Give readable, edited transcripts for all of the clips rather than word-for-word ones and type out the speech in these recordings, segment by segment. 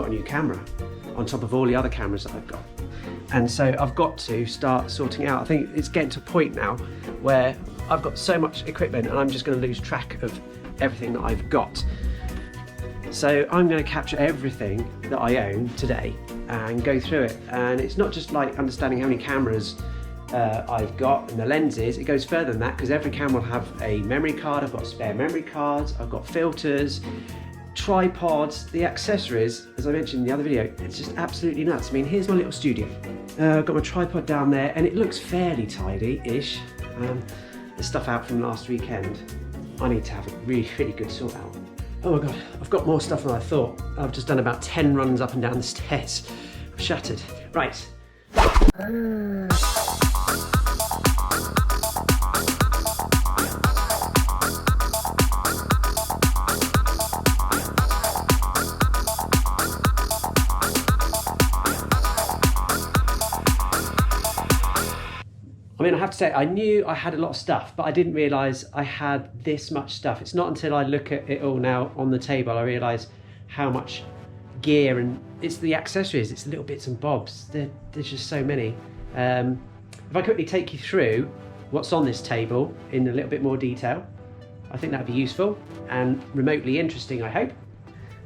got a new camera on top of all the other cameras that I've got. And so I've got to start sorting out. I think it's getting to a point now where I've got so much equipment and I'm just going to lose track of everything that I've got. So I'm going to capture everything that I own today and go through it. And it's not just like understanding how many cameras I've got and the lenses. It goes further than that, because every camera will have a memory card. I've got spare memory cards, I've got filters, tripods, the accessories, as I mentioned in the other video. It's just absolutely nuts. I mean, here's my little studio. I've got my tripod down there and it looks fairly tidy-ish. The stuff out from last weekend, I need to have a really, really good sort out. Oh my God, I've got more stuff than I thought. I've just done about 10 runs up and down the stairs. I'm shattered. Right. I mean, I have to say, I knew I had a lot of stuff, but I didn't realise I had this much stuff. It's not until I look at it all now on the table, I realise how much gear, and it's the accessories, it's the little bits and bobs. There's just so many. If I quickly take you through what's on this table in a little bit more detail, I think that would be useful and remotely interesting, I hope.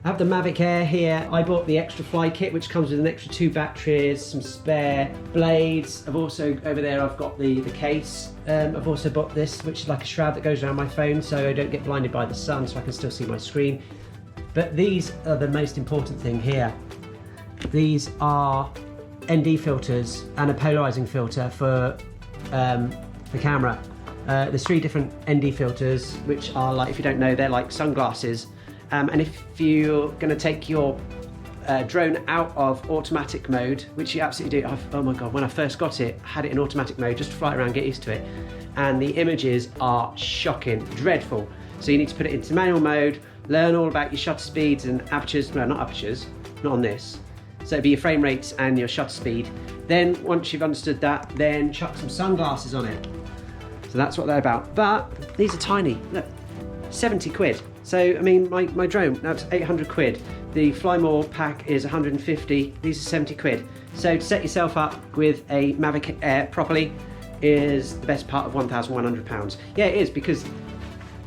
I have the Mavic Air here. I bought the extra fly kit, which comes with an extra 2 batteries, some spare blades. I've also, over there, I've got the case. I've also bought this, which is like a shroud that goes around my phone so I don't get blinded by the sun, so I can still see my screen. But these are the most important thing here. These are ND filters and a polarizing filter for the camera. There's 3 different ND filters, which are like, if you don't know, they're like sunglasses. And if you're going to take your drone out of automatic mode, which you absolutely do, oh my God, when I first got it, I had it in automatic mode just to fly around, get used to it. And the images are shocking, dreadful. So you need to put it into manual mode, learn all about your shutter speeds and apertures, no, not apertures, not on this. So it'd be your frame rates and your shutter speed. Then once you've understood that, then chuck some sunglasses on it. So that's what they're about. But these are tiny, look, 70 quid. So, I mean, my drone, that's 800 quid. The Fly More pack is 150, these are 70 quid. So to set yourself up with a Mavic Air properly is the best part of £1,100. Yeah, it is, because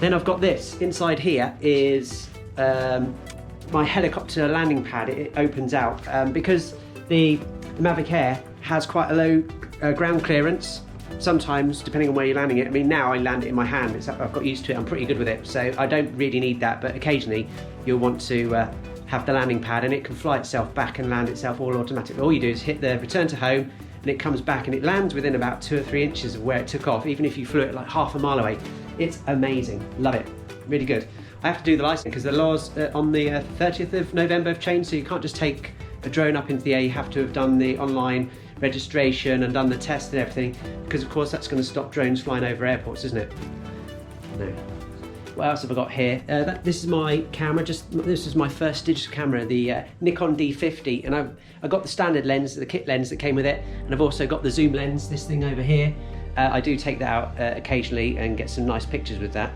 then I've got this. Inside here is my helicopter landing pad. It opens out because the Mavic Air has quite a low ground clearance. Sometimes, depending on where you're landing it. I mean, now I land it in my hand. I've got used to it. I'm pretty good with it, so I don't really need that. But occasionally, you'll want to have the landing pad, and it can fly itself back and land itself all automatically. All you do is hit the return to home, and it comes back, and it lands within about 2 or 3 inches of where it took off, even if you flew it like half a mile away. It's amazing. Love it. Really good. I have to do the licensing because the laws on the 30th of November have changed, so you can't just take a drone up into the air. You have to have done the online registration and done the test and everything, because of course that's going to stop drones flying over airports, isn't it? No. What else have I got here? This is my camera. This is my first digital camera, the Nikon D50, and I got the standard lens, the kit lens that came with it, and I've also got the zoom lens, this thing over here. I do take that out occasionally and get some nice pictures with that.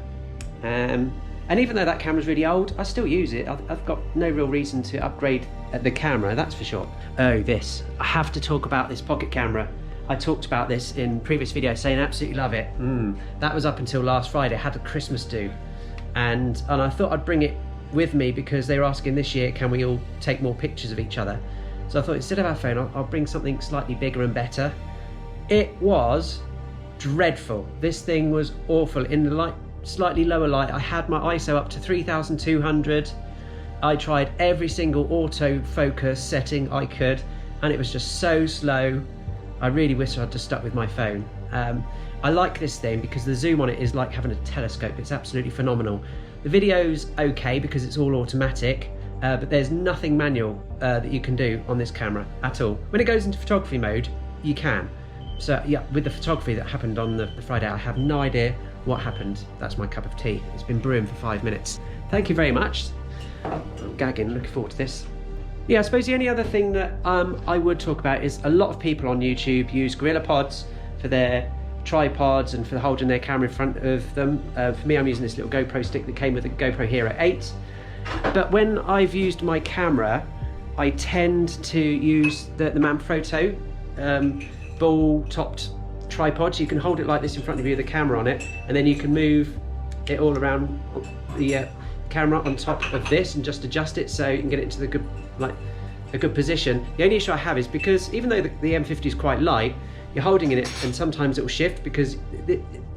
And even though that camera's really old, I still use it. I've got no real reason to upgrade the camera, that's for sure. Oh, this. I have to talk about this pocket camera. I talked about this in previous videos, saying I absolutely love it. That was up until last Friday. I had a Christmas do. And I thought I'd bring it with me because they were asking this year, can we all take more pictures of each other? So I thought instead of our phone, I'll bring something slightly bigger and better. It was dreadful. This thing was awful. In the slightly lower light, I had my ISO up to 3200. I tried every single autofocus setting I could, and it was just so slow. I really wish I'd just stuck with my phone. I like this thing because the zoom on it is like having a telescope. It's absolutely phenomenal. The video's okay because it's all automatic, but there's nothing manual that you can do on this camera at all. When it goes into photography mode, you can. So yeah, with the photography that happened on the Friday, I have no idea what happened. That's my cup of tea. It's been brewing for 5 minutes. Thank you very much. I'm gagging, looking forward to this. Yeah, I suppose the only other thing that I would talk about is a lot of people on YouTube use GorillaPods for their tripods and for holding their camera in front of them. For me, I'm using this little GoPro stick that came with the GoPro Hero 8. But when I've used my camera I tend to use the Manfrotto ball-topped tripod. So you can hold it like this in front of you with the camera on it, and then you can move it all around the camera on top of this and just adjust it so you can get it into the good, like a good position. The only issue I have is because even though the M50 is quite light, you're holding in it and sometimes it will shift because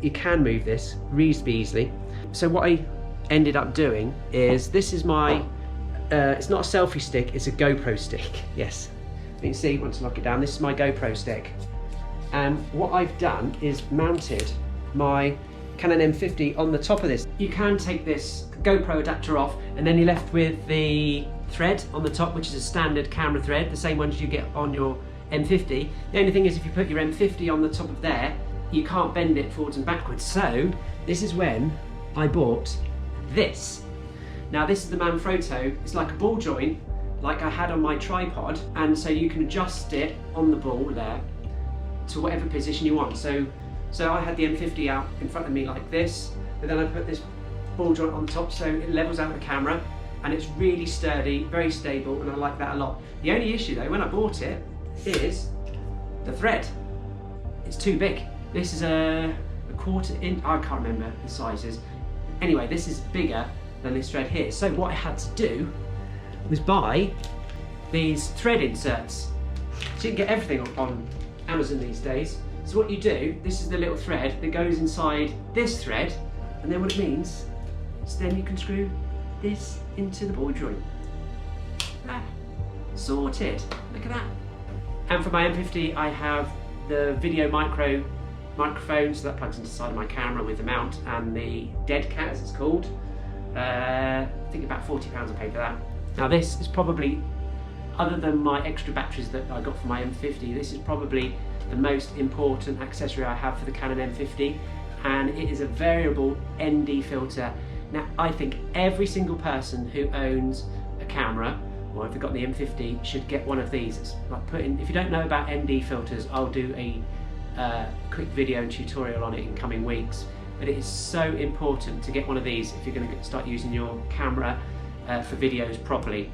you can move this reasonably easily. So what I ended up doing is, this is my, it's not a selfie stick, it's a GoPro stick. Yes, you can see once I lock it down, this is my GoPro stick. And what I've done is mounted my Canon M50 on the top of this. You can take this GoPro adapter off and then you're left with the thread on the top, which is a standard camera thread, the same ones you get on your M50. The only thing is if you put your M50 on the top of there, you can't bend it forwards and backwards. So this is when I bought this. Now this is the Manfrotto. It's like a ball joint, like I had on my tripod, and so you can adjust it on the ball there to whatever position you want. So I had the M50 out in front of me like this, but then I put this ball joint on top so it levels out the camera, and it's really sturdy, very stable, and I like that a lot. The only issue though, when I bought it, is the thread. It's too big. This is a quarter inch, I can't remember the sizes. Anyway, this is bigger than this thread here. So what I had to do was buy these thread inserts. So you can get everything on Amazon these days. So what you do, this is the little thread that goes inside this thread, and then what it means is then you can screw this into the ball joint. Ah, sorted. Look at that. And for my M50, I have the video microphone, so that plugs into the side of my camera with the mount, and the Dead Cat, as it's called. I think about £40 I paid for that. Now this is probably, other than my extra batteries that I got for my M50, this is probably the most important accessory I have for the Canon M50, and it is a variable ND filter. Now I think every single person who owns a camera, or if they've got the M50, should get one of these. It's like if you don't know about ND filters, I'll do a quick video and tutorial on it in coming weeks, but it is so important to get one of these if you're going to start using your camera for videos properly.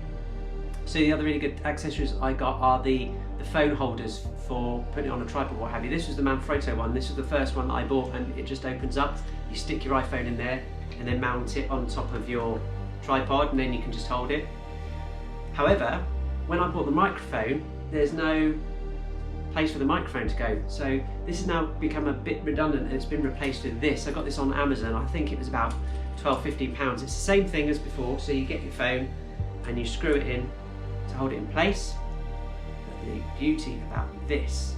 So the other really good accessories I got are the phone holders for putting it on a tripod, what have you. This was the Manfrotto one. This was the first one that I bought, and it just opens up. You stick your iPhone in there and then mount it on top of your tripod, and then you can just hold it. However, when I bought the microphone, there's no place for the microphone to go. So this has now become a bit redundant, and it's been replaced with this. I got this on Amazon. I think it was about £12–15. It's the same thing as before. So you get your phone and you screw it in to hold it in place. But the beauty about this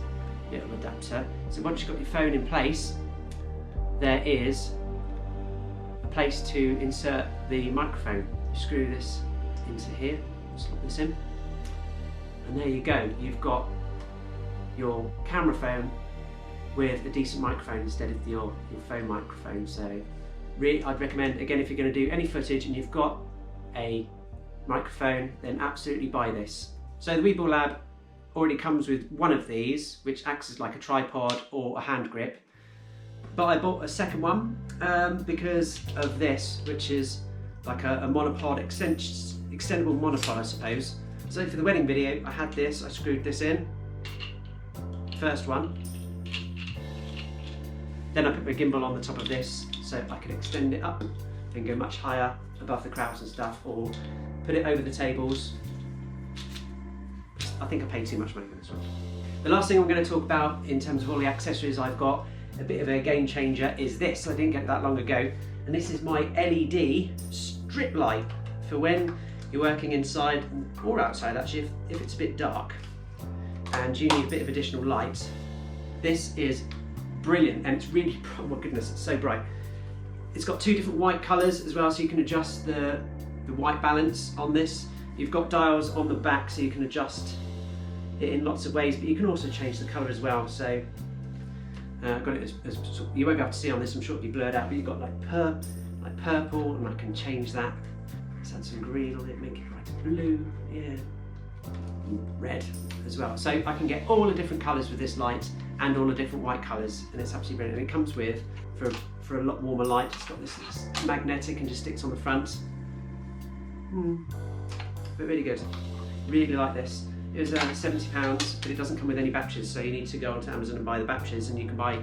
little adapter, so once you've got your phone in place, there is a place to insert the microphone. You screw this into here, slot this in, and there you go. You've got your camera phone with a decent microphone instead of your phone microphone. So really, I'd recommend, again, if you're going to do any footage and you've got a microphone, then absolutely buy this. So the Webull Lab already comes with one of these, which acts as like a tripod or a hand grip, but I bought a second one because of this, which is like a monopod, extendable monopod, I suppose. So for the wedding video, I had this, I screwed this in, first one. Then I put my gimbal on the top of this so I could extend it up and go much higher above the crowds and stuff, or put it over the tables. I think I paid too much money for this one. The last thing I'm going to talk about in terms of all the accessories I've got, a bit of a game changer, is this. I didn't get it that long ago, and this is my LED strip light for when you're working inside or outside, actually, if it's a bit dark and you need a bit of additional light. This is brilliant, and it's really, oh my goodness, it's so bright. It's got two different white colours as well, so you can adjust the white balance on this. You've got dials on the back, so you can adjust it in lots of ways, but you can also change the colour as well. So I've got it as you won't be able to see on this, I'm sure it'll be blurred out, but you've got like purple, and I can change that. Let's add some green on it, make it like blue, yeah, red as well. So I can get all the different colours with this light and all the different white colours, and it's absolutely brilliant. And it comes with, for a lot warmer light, it's got this magnetic and just sticks on the front. But really good. Really like this. It was £70, but it doesn't come with any batteries, so you need to go onto Amazon and buy the batteries, and you can buy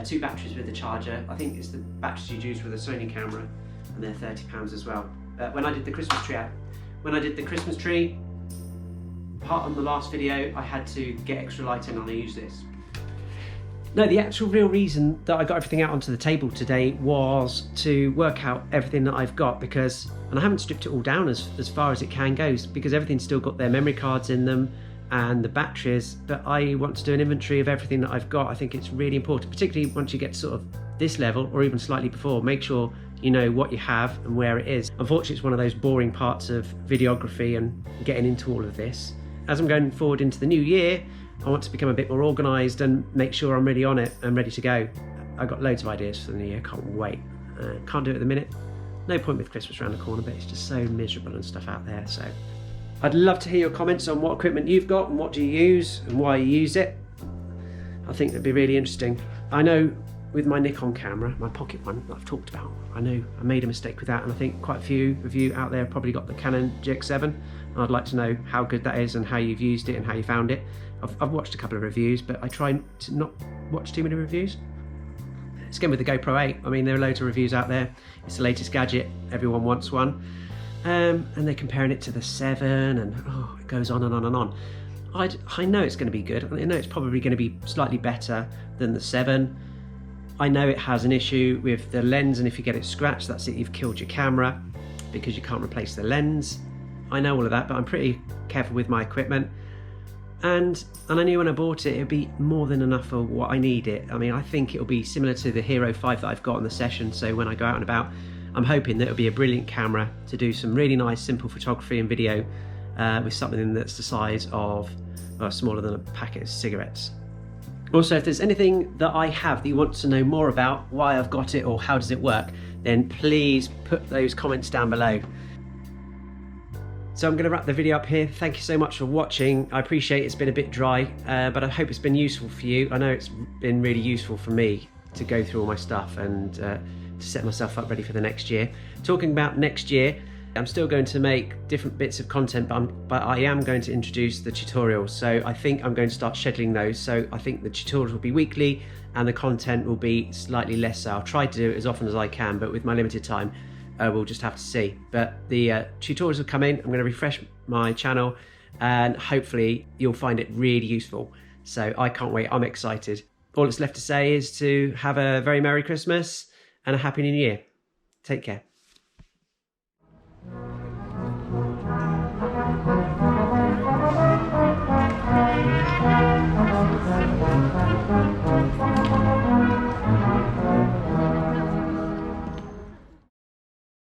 2 batteries with the charger. I think it's the batteries you'd use with a Sony camera, and they're £30 as well. When I did the Christmas tree part on the last video, I had to get extra lighting and I used this. No, the actual real reason that I got everything out onto the table today was to work out everything that I've got, and I haven't stripped it all down as far as it can go, because everything's still got their memory cards in them and the batteries, but I want to do an inventory of everything that I've got. I think it's really important, particularly once you get to sort of this level or even slightly before. Make sure you know what you have and where it is. Unfortunately, it's one of those boring parts of videography and getting into all of this. As I'm going forward into the new year, I want to become a bit more organised and make sure I'm really on it and ready to go. I've got loads of ideas for the new year, can't wait. Can't do it at the minute. No point with Christmas around the corner, but it's just so miserable and stuff out there. So I'd love to hear your comments on what equipment you've got and what do you use and why you use it. I think that'd be really interesting. I know with my Nikon camera, my pocket one that I've talked about, I know I made a mistake with that, and I think quite a few of you out there have probably got the Canon GX7, and I'd like to know how good that is and how you've used it and how you found it. I've watched a couple of reviews, but I try to not watch too many reviews. Same with the GoPro 8. I mean, there are loads of reviews out there. It's the latest gadget, everyone wants one. And they're comparing it to the 7, and it goes on and on and on. I know it's going to be good. I know it's probably going to be slightly better than the 7. I know it has an issue with the lens, and if you get it scratched, that's it, you've killed your camera, because you can't replace the lens. I know all of that, but I'm pretty careful with my equipment. And I knew when I bought it, it'd be more than enough for what I need it. I mean, I think it'll be similar to the Hero 5 that I've got on the Session, so when I go out and about, I'm hoping that it'll be a brilliant camera to do some really nice, simple photography and video with something that's the size of, smaller than a packet of cigarettes. Also, if there's anything that I have that you want to know more about, why I've got it or how does it work, then please put those comments down below. So I'm going to wrap the video up here. Thank you so much for watching. I appreciate it's been a bit dry, but I hope it's been useful for you. I know it's been really useful for me to go through all my stuff and to set myself up ready for the next year. Talking about next year, I'm still going to make different bits of content, but I am going to introduce the tutorials. So I think I'm going to start scheduling those. So I think the tutorials will be weekly and the content will be slightly less. So I'll try to do it as often as I can, but with my limited time, we'll just have to see. But the tutorials will come in. I'm going to refresh my channel and hopefully you'll find it really useful. So I can't wait. I'm excited. All that's left to say is to have a very Merry Christmas and a Happy New Year. Take care.